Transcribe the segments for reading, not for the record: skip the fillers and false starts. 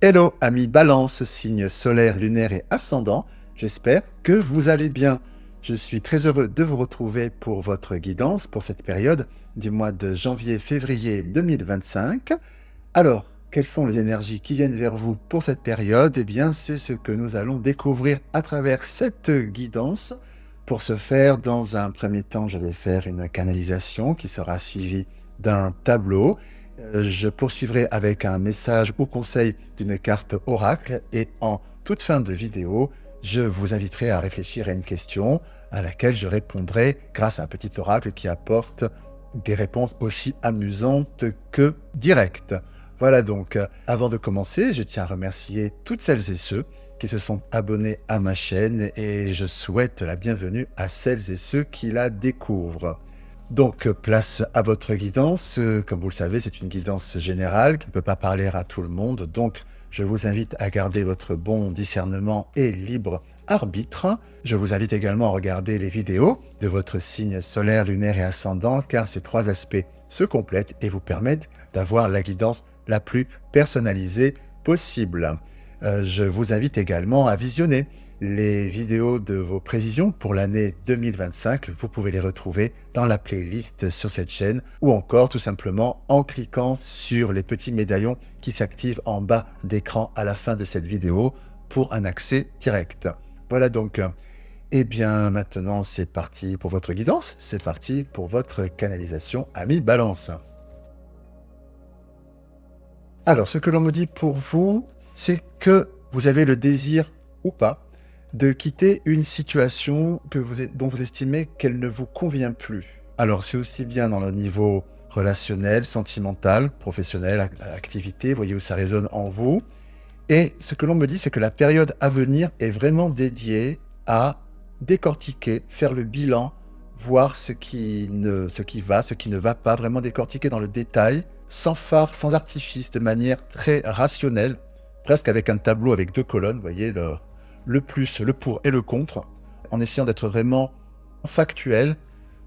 Hello, amis Balance, signe solaire, lunaire et ascendant. J'espère que vous allez bien. Je suis très heureux de vous retrouver pour votre guidance pour cette période du mois de janvier-février 2025. Alors, quelles sont les énergies qui viennent vers vous pour cette période? Eh bien, c'est ce que nous allons découvrir à travers cette guidance. Pour ce faire, dans un premier temps, je vais faire une canalisation qui sera suivie d'un tableau. Je poursuivrai avec un message ou conseil d'une carte oracle et en toute fin de vidéo, je vous inviterai à réfléchir à une question à laquelle je répondrai grâce à un petit oracle qui apporte des réponses aussi amusantes que directes. Voilà donc, avant de commencer, je tiens à remercier toutes celles et ceux qui se sont abonnés à ma chaîne et je souhaite la bienvenue à celles et ceux qui la découvrent. Donc, place à votre guidance. Comme vous le savez, c'est une guidance générale qui ne peut pas parler à tout le monde. Donc, je vous invite à garder votre bon discernement et libre arbitre. Je vous invite également à regarder les vidéos de votre signe solaire, lunaire et ascendant, car ces trois aspects se complètent et vous permettent d'avoir la guidance la plus personnalisée possible. Je vous invite également à visionner les vidéos de vos prévisions pour l'année 2025. Vous pouvez les retrouver dans la playlist sur cette chaîne ou encore tout simplement en cliquant sur les petits médaillons qui s'activent en bas d'écran à la fin de cette vidéo pour un accès direct. Voilà donc. Et bien maintenant, c'est parti pour votre guidance. C'est parti pour votre canalisation, ami Balance. Alors, ce que l'on me dit pour vous, c'est que vous avez le désir ou pas de quitter une situation dont vous estimez qu'elle ne vous convient plus. Alors, c'est aussi bien dans le niveau relationnel, sentimental, professionnel, activité, vous voyez où ça résonne en vous. Et ce que l'on me dit, c'est que la période à venir est vraiment dédiée à décortiquer, faire le bilan, voir ce qui va, ce qui ne va pas, vraiment décortiquer dans le détail, sans phare, sans artifice, de manière très rationnelle, presque avec un tableau avec deux colonnes, vous voyez, le plus, le pour et le contre, en essayant d'être vraiment factuel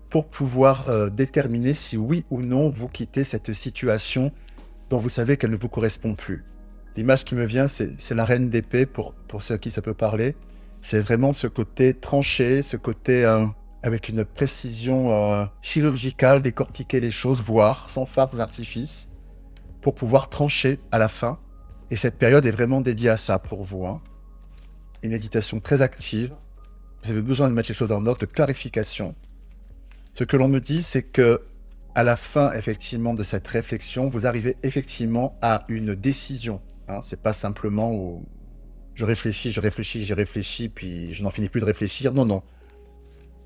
pour pouvoir déterminer si oui ou non vous quittez cette situation dont vous savez qu'elle ne vous correspond plus. L'image qui me vient, c'est la reine d'épée, pour ceux à qui ça peut parler. C'est vraiment ce côté tranché, ce côté avec une précision chirurgicale, décortiquer les choses, voir, sans phare d'artifice, pour pouvoir trancher à la fin. Et cette période est vraiment dédiée à ça pour vous. Une méditation très active. Vous avez besoin de mettre les choses en ordre, de clarification. Ce que l'on me dit, c'est que à la fin, effectivement, de cette réflexion, vous arrivez effectivement à une décision. C'est pas simplement où je réfléchis, puis je n'en finis plus de réfléchir. Non, non.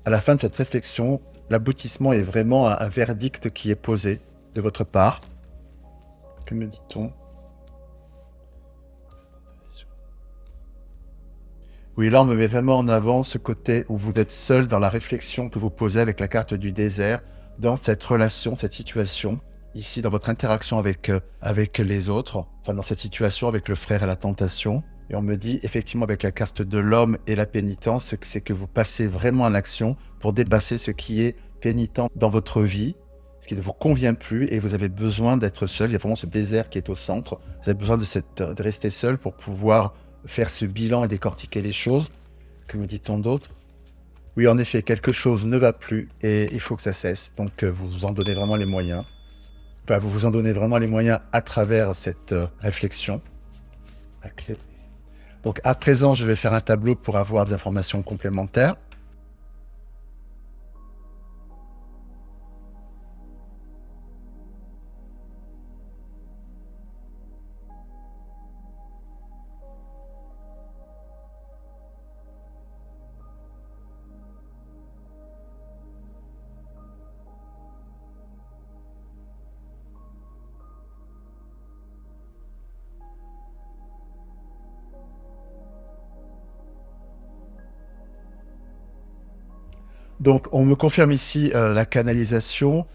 À la fin de cette réflexion, l'aboutissement est vraiment un verdict qui est posé de votre part. Que me dit-on? Oui, là, on me met vraiment en avant ce côté où vous êtes seul dans la réflexion que vous posez avec la carte du désert, dans cette relation, cette situation, ici, dans votre interaction avec les autres, enfin, dans cette situation avec le frère et la tentation. Et on me dit, effectivement, avec la carte de l'homme et la pénitence, c'est que vous passez vraiment à l'action pour dépasser ce qui est pénitent dans votre vie, ce qui ne vous convient plus, et vous avez besoin d'être seul. Il y a vraiment ce désert qui est au centre. Vous avez besoin de rester seul pour pouvoir faire ce bilan et décortiquer les choses. Que me dit-on d'autre? Oui, en effet, quelque chose ne va plus et il faut que ça cesse. Donc, vous vous en donnez vraiment les moyens. Enfin, vous vous en donnez vraiment les moyens à travers cette réflexion. La clé. Donc, à présent, je vais faire un tableau pour avoir des informations complémentaires. Donc, on me confirme ici la canalisation.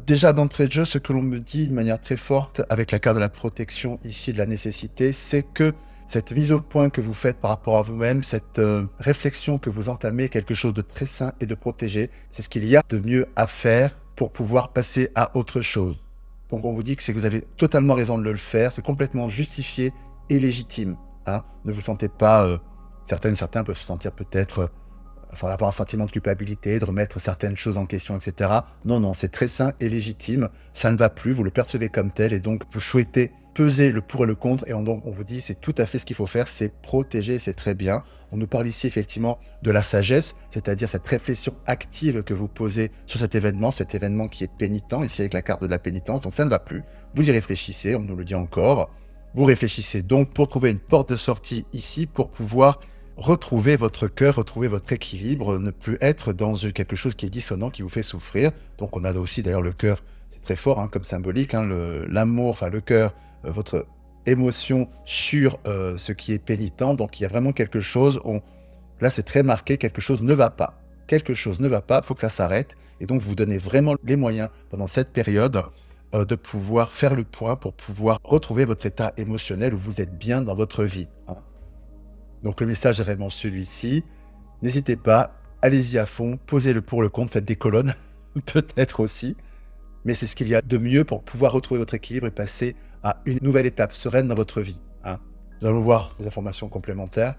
Déjà d'entrée de jeu, ce que l'on me dit de manière très forte avec la carte de la protection ici de la nécessité, c'est que cette mise au point que vous faites par rapport à vous-même, cette réflexion que vous entamez, quelque chose de très sain et de protégé, c'est ce qu'il y a de mieux à faire pour pouvoir passer à autre chose. Donc on vous dit que vous avez totalement raison de le faire, c'est complètement justifié est légitime. Hein. Ne vous sentez pas... certains peuvent se sentir peut-être... avoir un sentiment de culpabilité, de remettre certaines choses en question, etc. Non, non, c'est très sain et légitime. Ça ne va plus, vous le percevez comme tel, et donc vous souhaitez peser le pour et le contre, et donc on vous dit c'est tout à fait ce qu'il faut faire, c'est protéger, c'est très bien. On nous parle ici effectivement de la sagesse, c'est-à-dire cette réflexion active que vous posez sur cet événement qui est pénitent, ici avec la carte de la pénitence, donc ça ne va plus. Vous y réfléchissez, on nous le dit encore. Vous réfléchissez donc pour trouver une porte de sortie ici, pour pouvoir retrouver votre cœur, retrouver votre équilibre, ne plus être dans quelque chose qui est dissonant, qui vous fait souffrir. Donc on a aussi d'ailleurs le cœur, c'est très fort hein, comme symbolique, hein, l'amour, enfin le cœur, votre émotion sur ce qui est pénitent. Donc il y a vraiment quelque chose, là c'est très marqué, quelque chose ne va pas. Quelque chose ne va pas, il faut que ça s'arrête. Et donc vous donnez vraiment les moyens pendant cette période de pouvoir faire le point pour pouvoir retrouver votre état émotionnel où vous êtes bien dans votre vie. Hein. Donc le message est vraiment celui-ci. N'hésitez pas, allez-y à fond, posez le pour le contre, faites des colonnes, peut-être aussi. Mais c'est ce qu'il y a de mieux pour pouvoir retrouver votre équilibre et passer à une nouvelle étape sereine dans votre vie. Hein. Nous allons voir des informations complémentaires.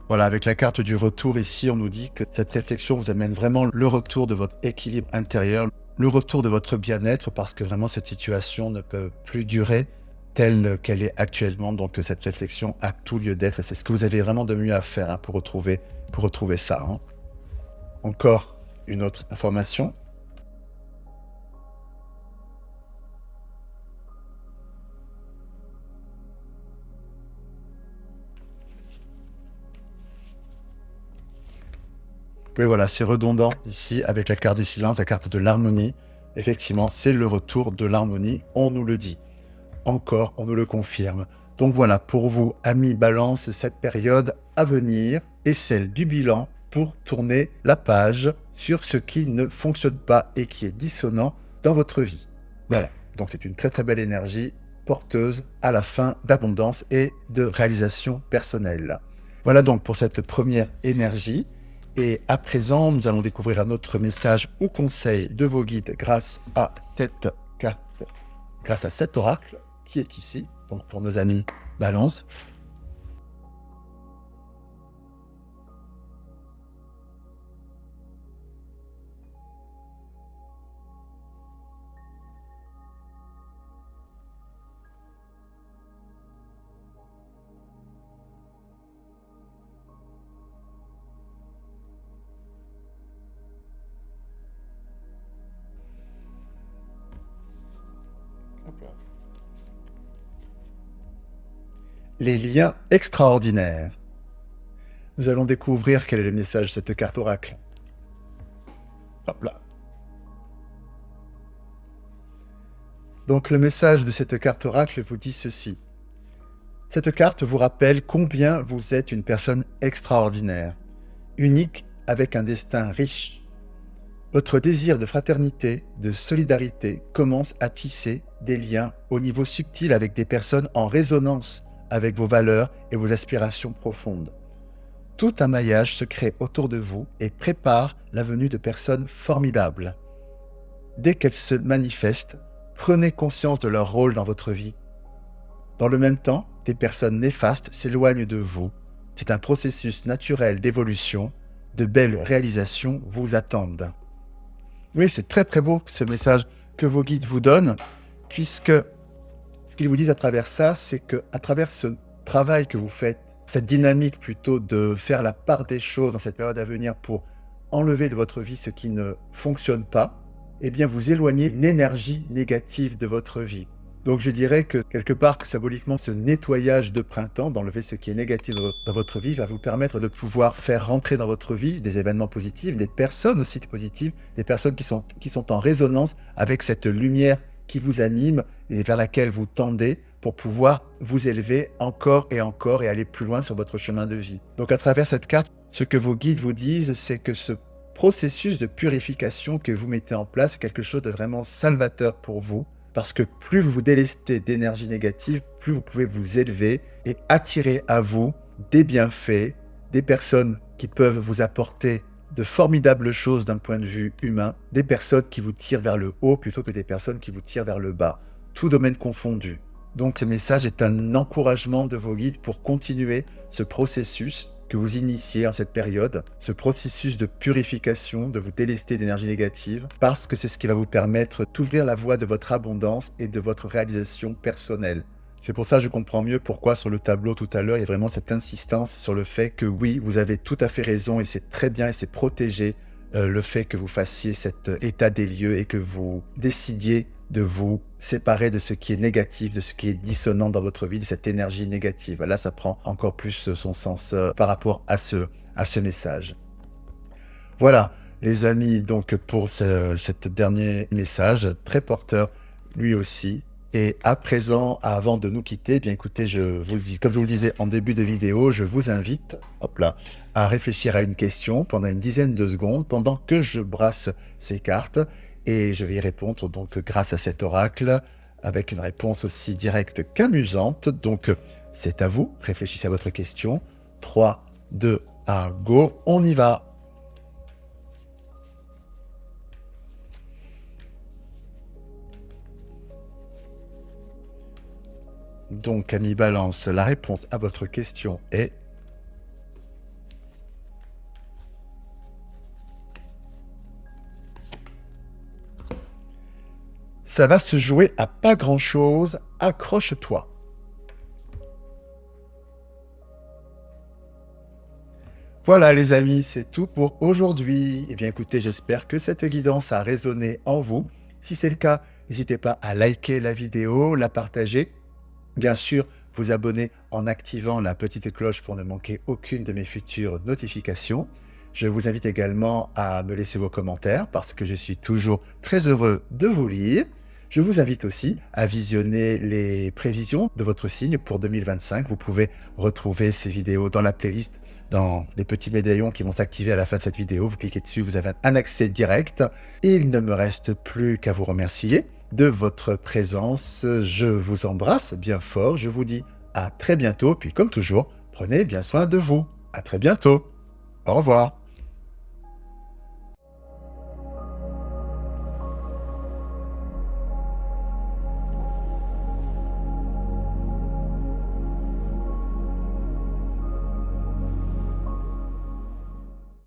Voilà, avec la carte du retour ici, on nous dit que cette réflexion vous amène vraiment le retour de votre équilibre intérieur, le retour de votre bien-être, parce que vraiment cette situation ne peut plus durer telle qu'elle est actuellement. Donc cette réflexion a tout lieu d'être et c'est ce que vous avez vraiment de mieux à faire hein, pour retrouver ça. Hein. Encore une autre information. Oui, voilà, c'est redondant ici avec la carte du silence, la carte de l'harmonie. Effectivement, c'est le retour de l'harmonie, on nous le dit. Encore, on nous le confirme. Donc voilà, pour vous, amis Balance, cette période à venir est celle du bilan pour tourner la page sur ce qui ne fonctionne pas et qui est dissonant dans votre vie. Voilà, donc c'est une très très belle énergie porteuse à la fin d'abondance et de réalisation personnelle. Voilà donc pour cette première énergie. Et à présent, nous allons découvrir un autre message ou conseil de vos guides grâce à cette carte, grâce à cet oracle qui est ici, donc pour nos amis Balance. Les liens extraordinaires. Nous allons découvrir quel est le message de cette carte oracle. Hop là. Donc le message de cette carte oracle vous dit ceci. Cette carte vous rappelle combien vous êtes une personne extraordinaire, unique avec un destin riche. Votre désir de fraternité, de solidarité commence à tisser des liens au niveau subtil avec des personnes en résonance avec vos valeurs et vos aspirations profondes. Tout un maillage se crée autour de vous et prépare la venue de personnes formidables. Dès qu'elles se manifestent, prenez conscience de leur rôle dans votre vie. Dans le même temps, des personnes néfastes s'éloignent de vous. C'est un processus naturel d'évolution. De belles réalisations vous attendent. Oui, c'est très très beau ce message que vos guides vous donnent, puisque ce qu'ils vous disent à travers ça, c'est qu'à travers ce travail que vous faites, cette dynamique plutôt de faire la part des choses dans cette période à venir pour enlever de votre vie ce qui ne fonctionne pas, eh bien vous éloignez une énergie négative de votre vie. Donc je dirais que quelque part, symboliquement, ce nettoyage de printemps, d'enlever ce qui est négatif dans votre vie, va vous permettre de pouvoir faire rentrer dans votre vie des événements positifs, des personnes aussi positives, des personnes qui sont en résonance avec cette lumière qui vous anime et vers laquelle vous tendez pour pouvoir vous élever encore et aller plus loin sur votre chemin de vie. Donc à travers cette carte, ce que vos guides vous disent, c'est que ce processus de purification que vous mettez en place est quelque chose de vraiment salvateur pour vous. parce que plus vous vous délestez d'énergie négative, plus vous pouvez vous élever et attirer à vous des bienfaits, des personnes qui peuvent vous apporter de formidables choses d'un point de vue humain, des personnes qui vous tirent vers le haut plutôt que des personnes qui vous tirent vers le bas, tout domaine confondu. Donc ce message est un encouragement de vos guides pour continuer ce processus que vous initiez en cette période, ce processus de purification, de vous délester d'énergie négative, parce que c'est ce qui va vous permettre d'ouvrir la voie de votre abondance et de votre réalisation personnelle. C'est pour ça que je comprends mieux pourquoi sur le tableau tout à l'heure, il y a vraiment cette insistance sur le fait que oui, vous avez tout à fait raison et c'est très bien et c'est protégé le fait que vous fassiez cet état des lieux et que vous décidiez de vous séparer de ce qui est négatif, de ce qui est dissonant dans votre vie, de cette énergie négative. Là, ça prend encore plus son sens par rapport à ce message. Voilà, les amis, donc pour cet dernier message, très porteur, lui aussi. Et à présent, avant de nous quitter, bien écoutez, comme je vous le disais en début de vidéo, je vous invite, hop là, à réfléchir à une question pendant une dizaine de secondes, pendant que je brasse ces cartes, et je vais y répondre donc grâce à cet oracle, avec une réponse aussi directe qu'amusante. Donc c'est à vous, réfléchissez à votre question. 3, 2, 1, go, on y va. Donc, ami Balance, la réponse à votre question est... Ça va se jouer à pas grand-chose, accroche-toi. Voilà les amis, c'est tout pour aujourd'hui. Eh bien écoutez, j'espère que cette guidance a résonné en vous. Si c'est le cas, n'hésitez pas à liker la vidéo, la partager. Bien sûr, vous abonner en activant la petite cloche pour ne manquer aucune de mes futures notifications. Je vous invite également à me laisser vos commentaires parce que je suis toujours très heureux de vous lire. Je vous invite aussi à visionner les prévisions de votre signe pour 2025. Vous pouvez retrouver ces vidéos dans la playlist, dans les petits médaillons qui vont s'activer à la fin de cette vidéo. Vous cliquez dessus, vous avez un accès direct. Et il ne me reste plus qu'à vous remercier de votre présence. Je vous embrasse bien fort. Je vous dis à très bientôt. Puis comme toujours, prenez bien soin de vous. À très bientôt. Au revoir.